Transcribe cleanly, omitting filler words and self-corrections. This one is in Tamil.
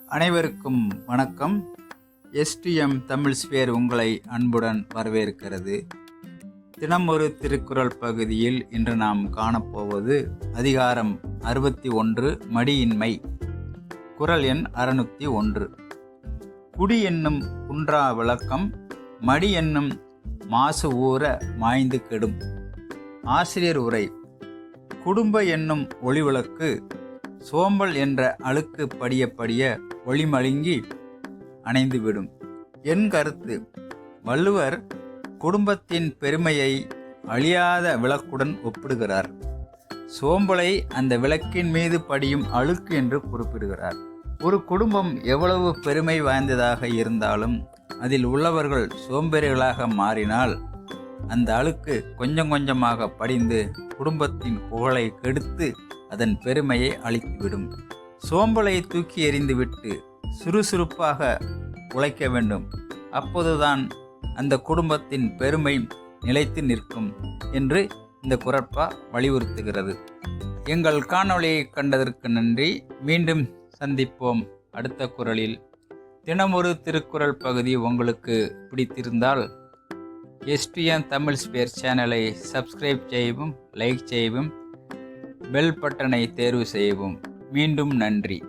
அனைவருக்கும் வணக்கம். எஸ்டிஎம் தமிழ் ஸ்பேர் உங்களை அன்புடன் வரவேற்கிறது. தினம் ஒரு திருக்குறள் பகுதியில் இன்று நாம் காணப்போவது அதிகாரம் 61 மடியின்மை. குறள் எண் 601. குடி என்னும் குன்றா விளக்கம், மடி என்னும் மாசு ஊற மாய்ந்து கெடும். ஆசிரியர் உரை. குடும்ப என்னும் ஒளிவிளக்கு சோம்பல் என்ற அழுக்கு படிய படிய ஒளிமழுங்கி அணைந்துவிடும். என் கருத்து. வள்ளுவர் குடும்பத்தின் பெருமையை அழியாத விளக்குடன் ஒப்பிடுகிறார். சோம்பலை அந்த விளக்கின் மீது படியும் அழுக்கு என்று குறிப்பிடுகிறார். ஒரு குடும்பம் எவ்வளவு பெருமை வாய்ந்ததாக இருந்தாலும் அதில் உள்ளவர்கள் சோம்பேறிகளாக மாறினால் அந்த அழுக்கு கொஞ்சம் கொஞ்சமாக படிந்து குடும்பத்தின் புகழை கெடுத்து அதன் பெருமையை அழித்துவிடும். சோம்பலை தூக்கி எறிந்துவிட்டு சுறுசுறுப்பாக உழைக்க வேண்டும். அப்போதுதான் அந்த குடும்பத்தின் பெருமை நிலைத்து நிற்கும் என்று இந்த குறட்பா வலியுறுத்துகிறது. எங்கள் காணொளியை கண்டதற்கு நன்றி. மீண்டும் சந்திப்போம் அடுத்த குறளில். தினமொரு திருக்குறள் பகுதி உங்களுக்கு பிடித்திருந்தால் எஸ்டிஎம் தமிழ் ஸ்பேர் சேனலை சப்ஸ்கிரைப் செய்யவும், லைக் செய்யவும், பெல் பட்டனை தேர்வு செய்யவும். மீண்டும் நன்றி.